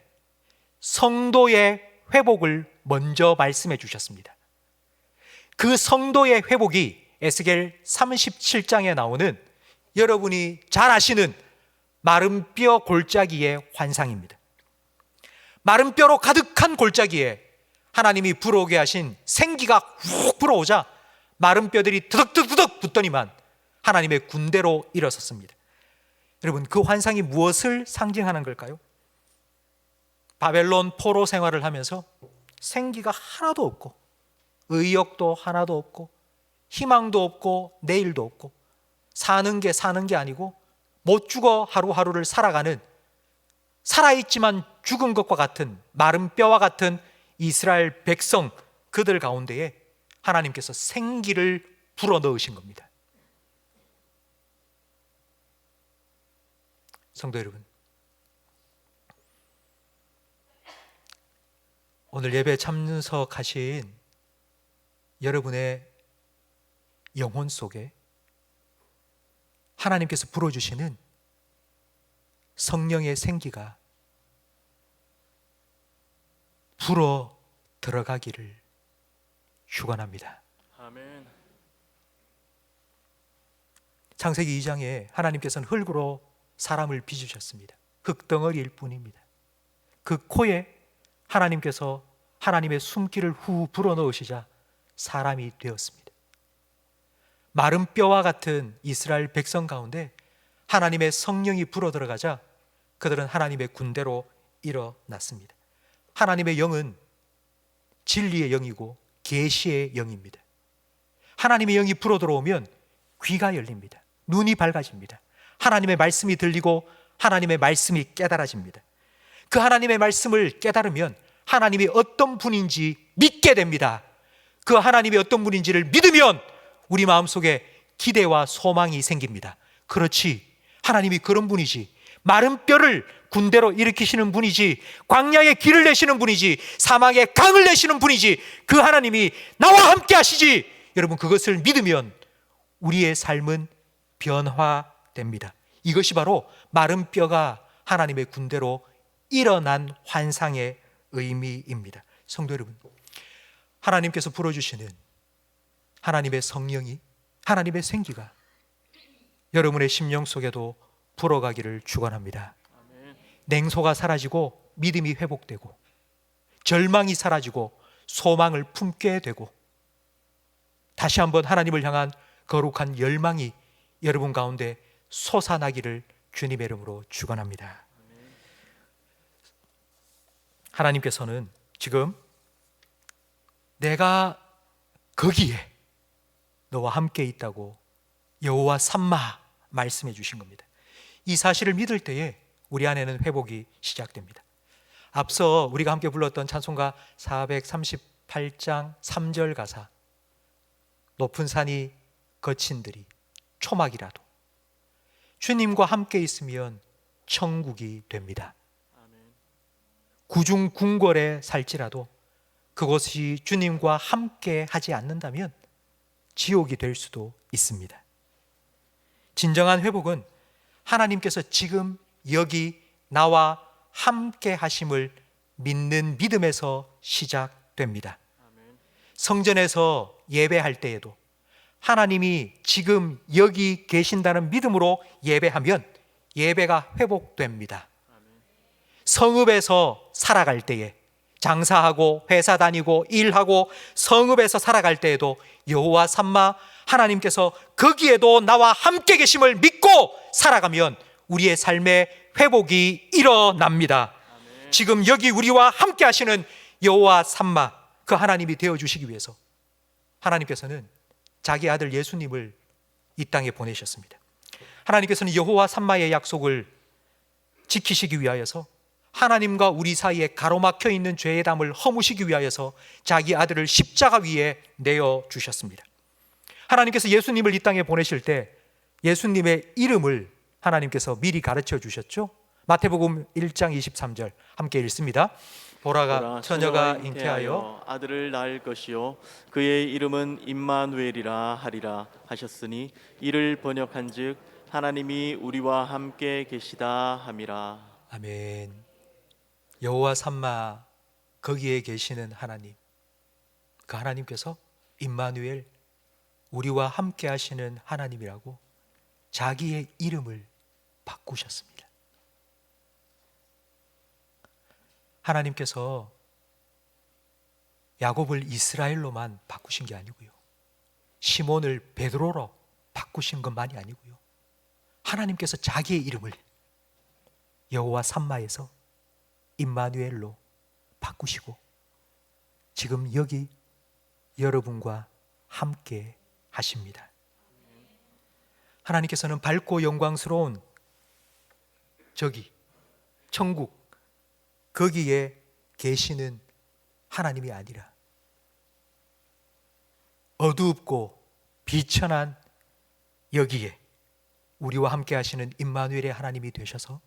성도의 회복을 먼저 말씀해 주셨습니다. 그 성도의 회복이 에스겔 37장에 나오는 여러분이 잘 아시는 마른 뼈 골짜기의 환상입니다. 마른 뼈로 가득한 골짜기에 하나님이 불어오게 하신 생기가 훅 불어오자 마른 뼈들이 드덕드덕 붙더니만 하나님의 군대로 일어섰습니다. 여러분, 그 환상이 무엇을 상징하는 걸까요? 바벨론 포로 생활을 하면서 생기가 하나도 없고 의욕도 하나도 없고 희망도 없고 내일도 없고 사는 게 아니고 못 죽어 하루하루를 살아가는, 살아있지만 죽은 것과 같은 마른 뼈와 같은 이스라엘 백성, 그들 가운데에 하나님께서 생기를 불어넣으신 겁니다. 성도 여러분, 오늘 예배에 참석하신 여러분의 영혼 속에 하나님께서 불어주시는 성령의 생기가 불어 들어가기를 축원합니다. 아멘. 창세기 2장에 하나님께서는 흙으로 사람을 빚으셨습니다. 흙덩어리일 뿐입니다. 그 코에 하나님께서 하나님의 숨기를 후 불어넣으시자 사람이 되었습니다. 마른 뼈와 같은 이스라엘 백성 가운데 하나님의 성령이 불어들어가자 그들은 하나님의 군대로 일어났습니다. 하나님의 영은 진리의 영이고 계시의 영입니다. 하나님의 영이 불어들어오면 귀가 열립니다. 눈이 밝아집니다. 하나님의 말씀이 들리고 하나님의 말씀이 깨달아집니다. 그 하나님의 말씀을 깨달으면 하나님이 어떤 분인지 믿게 됩니다. 그 하나님이 어떤 분인지를 믿으면 우리 마음속에 기대와 소망이 생깁니다. 그렇지, 하나님이 그런 분이지, 마른 뼈를 군대로 일으키시는 분이지, 광야에 길을 내시는 분이지, 사막에 강을 내시는 분이지, 그 하나님이 나와 함께 하시지. 여러분, 그것을 믿으면 우리의 삶은 변화됩니다. 이것이 바로 마른 뼈가 하나님의 군대로 일어난 환상의 의미입니다. 성도 여러분, 하나님께서 불어주시는 하나님의 성령이, 하나님의 생기가 여러분의 심령 속에도 불어가기를 축원합니다. 냉소가 사라지고 믿음이 회복되고 절망이 사라지고 소망을 품게 되고 다시 한번 하나님을 향한 거룩한 열망이 여러분 가운데 솟아나기를 주님의 이름으로 축원합니다. 하나님께서는 지금 내가 거기에 너와 함께 있다고 여호와 삼마 말씀해 주신 겁니다. 이 사실을 믿을 때에 우리 안에는 회복이 시작됩니다. 앞서 우리가 함께 불렀던 찬송가 438장 3절 가사, 높은 산이 거친들이 초막이라도 주님과 함께 있으면 천국이 됩니다. 구중 궁궐에 살지라도 그것이 주님과 함께 하지 않는다면 지옥이 될 수도 있습니다. 진정한 회복은 하나님께서 지금 여기 나와 함께 하심을 믿는 믿음에서 시작됩니다. 성전에서 예배할 때에도 하나님이 지금 여기 계신다는 믿음으로 예배하면 예배가 회복됩니다. 성읍에서 살아갈 때에 장사하고 회사 다니고 일하고 성읍에서 살아갈 때에도 여호와 삼마 하나님께서 거기에도 나와 함께 계심을 믿고 살아가면 우리의 삶의 회복이 일어납니다. 지금 여기 우리와 함께 하시는 여호와 삼마, 그 하나님이 되어주시기 위해서 하나님께서는 자기 아들 예수님을 이 땅에 보내셨습니다. 하나님께서는 여호와 삼마의 약속을 지키시기 위하여서 하나님과 우리 사이에 가로막혀 있는 죄의 담을 허무시기 위하여서 자기 아들을 십자가 위에 내어주셨습니다. 하나님께서 예수님을 이 땅에 보내실 때 예수님의 이름을 하나님께서 미리 가르쳐 주셨죠. 마태복음 1장 23절 함께 읽습니다. 보라가 처녀가 잉태하여 아들을 낳을 것이요 그의 이름은 임마누엘이라 하리라 하셨으니 이를 번역한즉 하나님이 우리와 함께 계시다 함이라. 아멘. 여호와 삼마, 거기에 계시는 하나님, 그 하나님께서 임마누엘, 우리와 함께 하시는 하나님이라고 자기의 이름을 바꾸셨습니다. 하나님께서 야곱을 이스라엘로만 바꾸신 게 아니고요, 시몬을 베드로로 바꾸신 것만이 아니고요, 하나님께서 자기의 이름을 여호와 삼마에서 임마누엘로 바꾸시고 지금 여기 여러분과 함께 하십니다. 하나님께서는 밝고 영광스러운 저기 천국, 거기에 계시는 하나님이 아니라 어두웁고 비천한 여기에 우리와 함께 하시는 임마누엘의 하나님이 되셔서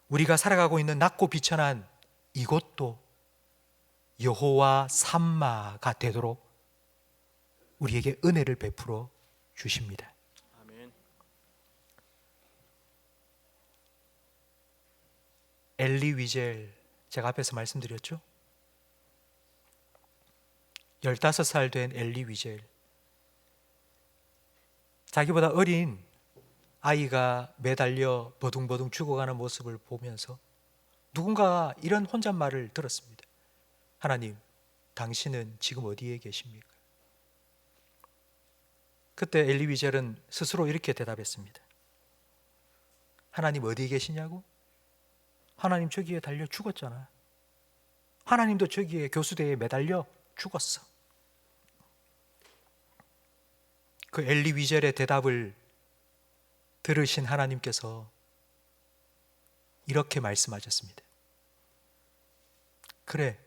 우리가 살아가고 있는 낮고 비천한 이곳도 여호와 삼마가 되도록 우리에게 은혜를 베풀어 주십니다. 아멘. 엘리 위젤, 제가 앞에서 말씀드렸죠? 15살 된 엘리 위젤, 자기보다 어린 아이가 매달려 버둥버둥 죽어가는 모습을 보면서 누군가가 이런 혼잣말을 들었습니다. 하나님, 당신은 지금 어디에 계십니까? 그때 엘리 위젤은 스스로 이렇게 대답했습니다. 하나님 어디에 계시냐고? 하나님 저기에 달려 죽었잖아. 하나님도 저기에 교수대에 매달려 죽었어. 그 엘리 위젤의 대답을 들으신 하나님께서 이렇게 말씀하셨습니다. 그래,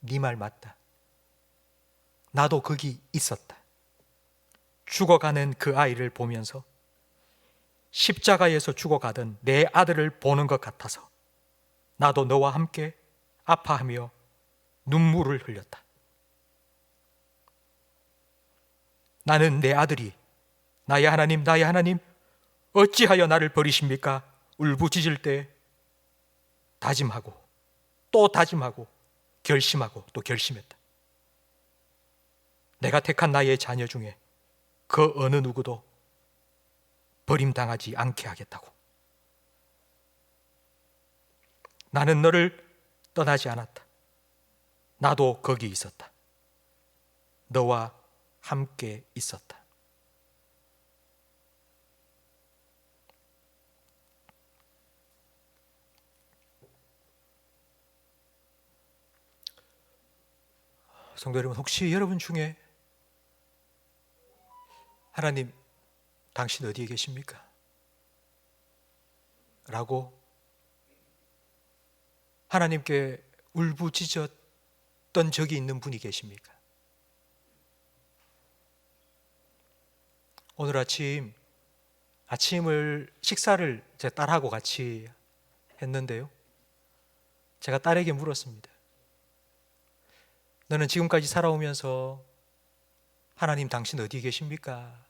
네 말 맞다. 나도 거기 있었다. 죽어가는 그 아이를 보면서 십자가에서 죽어가던 내 아들을 보는 것 같아서 나도 너와 함께 아파하며 눈물을 흘렸다. 나는 내 아들이 나의 하나님, 나의 하나님, 어찌하여 나를 버리십니까? 울부짖을 때 다짐하고 또 다짐하고 결심하고 또 결심했다. 내가 택한 나의 자녀 중에 그 어느 누구도 버림당하지 않게 하겠다고. 나는 너를 떠나지 않았다. 나도 거기 있었다. 너와 함께 있었다. 성도 여러분, 혹시 여러분 중에 하나님, 당신 어디에 계십니까? 라고 하나님께 울부짖었던 적이 있는 분이 계십니까? 오늘 아침을 식사를 제 딸하고 같이 했는데요, 제가 딸에게 물었습니다. 너는 지금까지 살아오면서 하나님 당신 어디에 계십니까?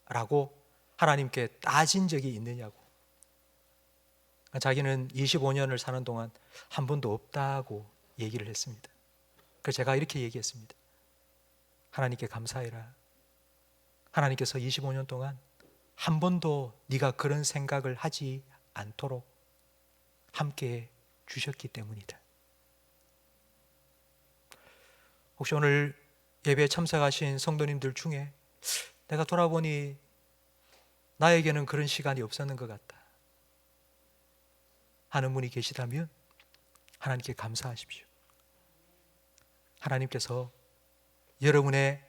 라고 하나님께 따진 적이 있느냐고. 자기는 25년을 사는 동안 한 번도 없다고 얘기를 했습니다. 그래서 제가 이렇게 얘기했습니다. 하나님께 감사해라. 하나님께서 25년 동안 한 번도 네가 그런 생각을 하지 않도록 함께 주셨기 때문이다. 혹시 오늘 예배에 참석하신 성도님들 중에 내가 돌아보니 나에게는 그런 시간이 없었는 것 같다 하는 분이 계시다면 하나님께 감사하십시오. 하나님께서 여러분의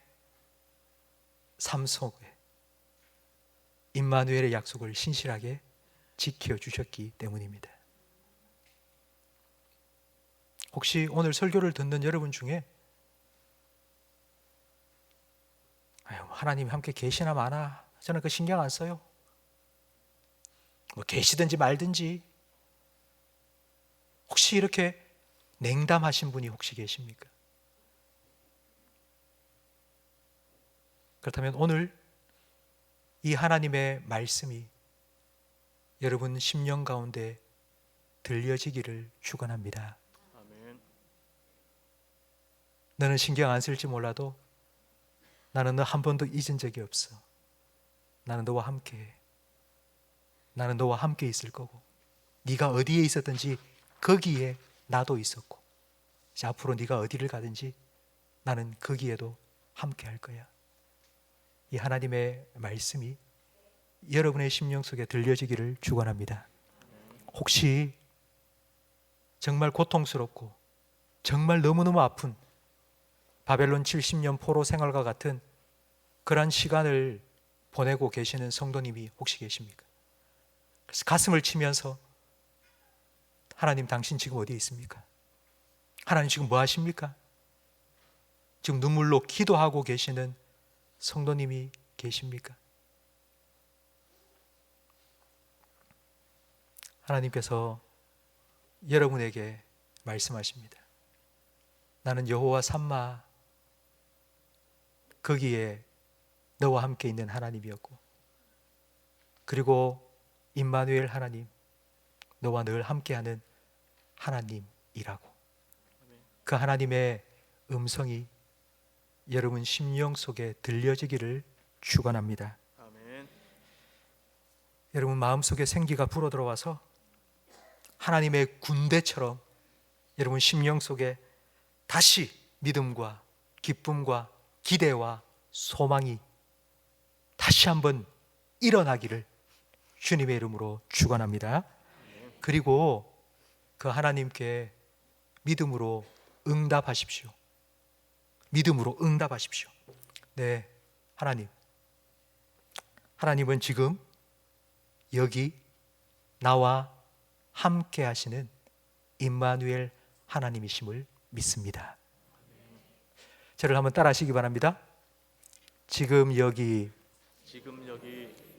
삶 속에 임마누엘의 약속을 신실하게 지켜주셨기 때문입니다. 혹시 오늘 설교를 듣는 여러분 중에 하나님이 함께 계시나 마나 저는 그 신경 안 써요, 뭐 계시든지 말든지, 혹시 이렇게 냉담하신 분이 혹시 계십니까? 그렇다면 오늘 이 하나님의 말씀이 여러분 심령 가운데 들려지기를 축원합니다. 아멘. 너는 신경 안 쓸지 몰라도 나는 너 한 번도 잊은 적이 없어. 나는 너와 함께해. 나는 너와 함께 있을 거고, 네가 어디에 있었든지 거기에 나도 있었고, 이제 앞으로 네가 어디를 가든지 나는 거기에도 함께 할 거야. 이 하나님의 말씀이 여러분의 심령 속에 들려지기를 축원합니다. 혹시 정말 고통스럽고 정말 너무너무 아픈 바벨론 70년 포로 생활과 같은 그런 시간을 보내고 계시는 성도님이 혹시 계십니까? 그래서 가슴을 치면서 하나님, 당신 지금 어디에 있습니까? 하나님 지금 뭐 하십니까? 지금 눈물로 기도하고 계시는 성도님이 계십니까? 하나님께서 여러분에게 말씀하십니다. 나는 여호와 삼마, 거기에 너와 함께 있는 하나님이었고, 그리고 임마누엘 하나님, 너와 늘 함께하는 하나님이라고. 그 하나님의 음성이 여러분 심령 속에 들려지기를 축원합니다. 아멘. 여러분 마음속에 생기가 불어들어와서 하나님의 군대처럼 여러분 심령 속에 다시 믿음과 기쁨과 기대와 소망이 다시 한번 일어나기를 주님의 이름으로 축원합니다. 그리고 그 하나님께 믿음으로 응답하십시오. 믿음으로 응답하십시오. 네, 하나님은 지금 여기 나와 함께 하시는 임마누엘 하나님이심을 믿습니다. 저를 한번 따라 하시기 바랍니다. 지금 여기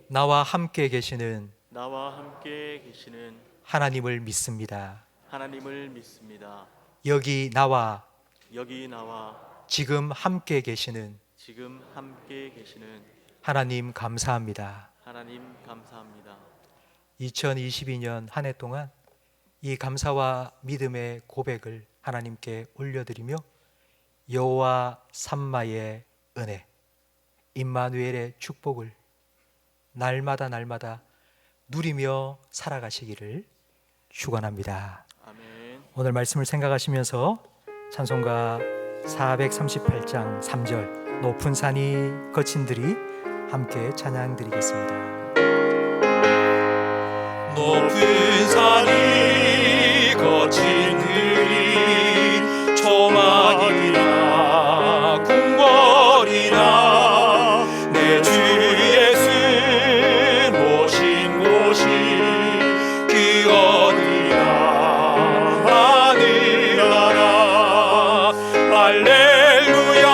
나와 함께 계시는 하나님을 믿습니다. 하나님을 믿습니다. 여기 나와 지금 함께 계시는 계시는 하나님 감사합니다. 하나님 감사합니다. 2022년 한 해 동안 이 감사와 믿음의 고백을 하나님께 올려드리며 여호와 삼마의 은혜, 임마누엘의 축복을 날마다 누리며 살아가시기를 축원합니다. 아멘. 오늘 말씀을 생각하시면서 찬송가 438장 3절 높은 산이 거친들이 함께 찬양 드리겠습니다. 높은 산이 거친 들이 초막이나 궁궐이나 내 주 예수 모신 곳이 그 어디나 하늘나라 할렐루야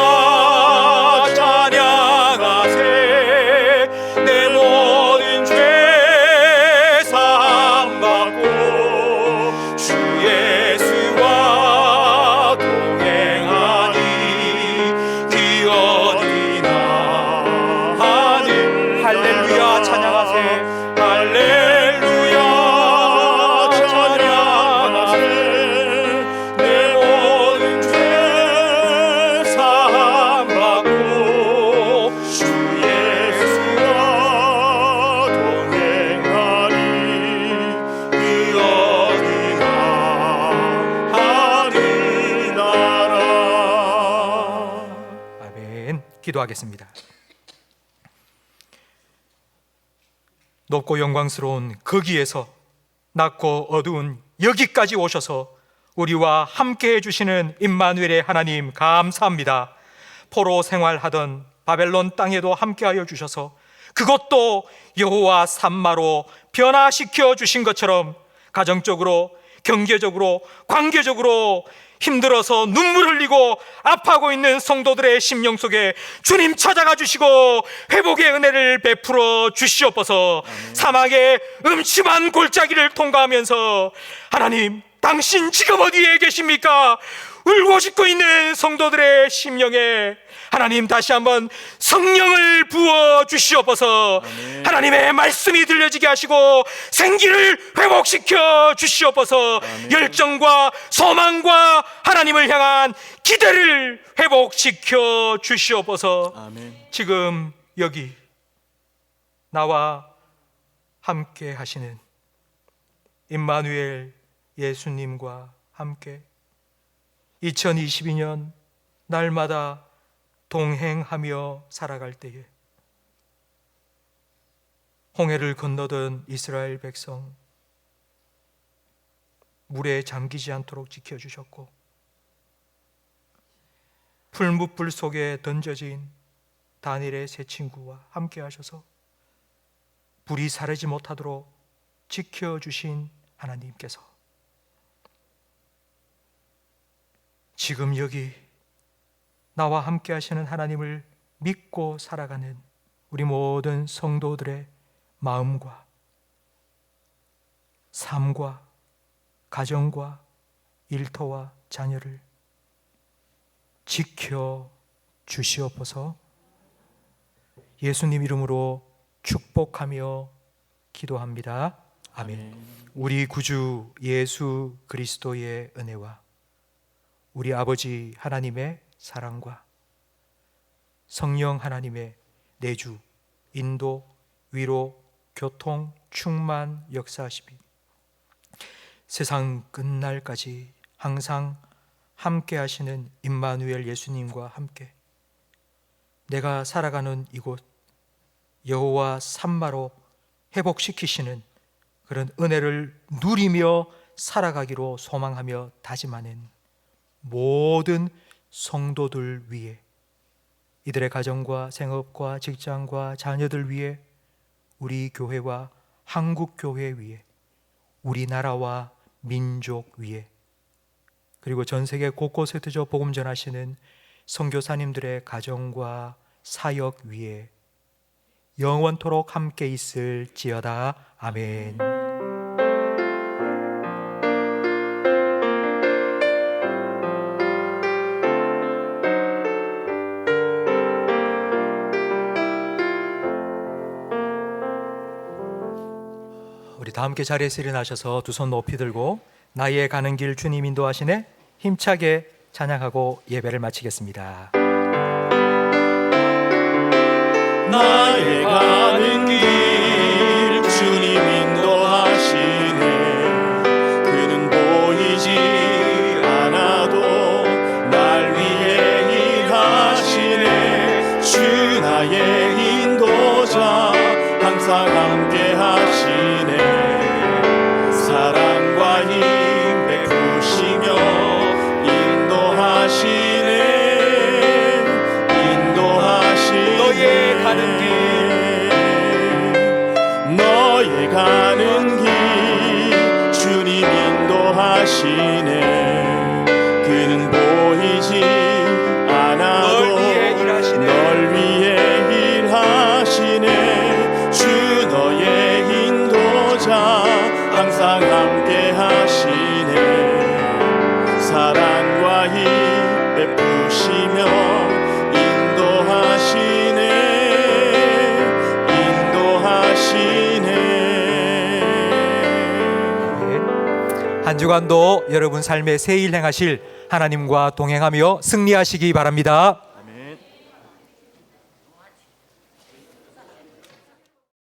찬양하세 내 모든 죄 주 예수와 동행하니 그 어디나 하늘 할렐루야 찬양하세 할렐루야 찬양하세 내 모든 죄 기도하겠습니다. 높고 영광스러운 거기에서 낮고 어두운 여기까지 오셔서 우리와 함께 해주시는 임마누엘의 하나님 감사합니다. 포로 생활하던 바벨론 땅에도 함께하여 주셔서 그것도 여호와 삼마로 변화시켜 주신 것처럼 가정적으로, 경제적으로, 관계적으로 힘들어서 눈물 흘리고 아파하고 있는 성도들의 심령 속에 주님 찾아가 주시고 회복의 은혜를 베풀어 주시옵소서. 사막의 음침한 골짜기를 통과하면서 하나님, 당신 지금 어디에 계십니까? 울고 싶고 있는 성도들의 심령에 하나님 다시 한번 성령을 부어 주시옵소서. 하나님의 말씀이 들려지게 하시고 생기를 회복시켜 주시옵소서. 열정과 소망과 하나님을 향한 기대를 회복시켜 주시옵소서. 아멘. 지금 여기 나와 함께 하시는 임마누엘 예수님과 함께 2022년 날마다 동행하며 살아갈 때에 홍해를 건너던 이스라엘 백성 물에 잠기지 않도록 지켜주셨고, 풀무불 속에 던져진 다니엘의 세 친구와 함께 하셔서 불이 사르지 못하도록 지켜주신 하나님께서 지금 여기 나와 함께 하시는 하나님을 믿고 살아가는 우리 모든 성도들의 마음과 삶과 가정과 일터와 자녀를 지켜 주시옵소서. 예수님 이름으로 축복하며 기도합니다. 아멘. 우리 구주 예수 그리스도의 은혜와 우리 아버지 하나님의 사랑과 성령 하나님의 내주, 인도, 위로, 교통, 충만 역사하심이 세상 끝날까지 항상 함께 하시는 임마누엘 예수님과 함께 내가 살아가는 이곳 여호와 삼마로 회복시키시는 그런 은혜를 누리며 살아가기로 소망하며 다짐하는 모든 성도들 위해, 이들의 가정과 생업과 직장과 자녀들 위해, 우리 교회와 한국 교회 위해, 우리나라와 민족 위해, 그리고 전 세계 곳곳에 드저 복음 전하시는 선교사님들의 가정과 사역 위에 영원토록 함께 있을지어다. 아멘. 우리 다 함께 자리에서 일어나셔서 두 손 높이 들고 나의 가는 길 주님 인도하시네 힘차게 찬양하고 예배를 마치겠습니다. 나의 가는 길 주님 인도하시네. 그는 보이지 않아도 날 위해 일하시네. 주 나의 인도자 항상 함께 하시네. 사랑과 힘 베푸시며 인도하시네. 너의 가는 길 주님 인도하시네. 그는 보이지 않아도 널 위해 일하시네. 주 너의 인도자 항상 함께 하시네. 사랑과 힘 베푸시며 한 주간도 여러분 삶의 새 일 행하실 하나님과 동행하며 승리하시기 바랍니다.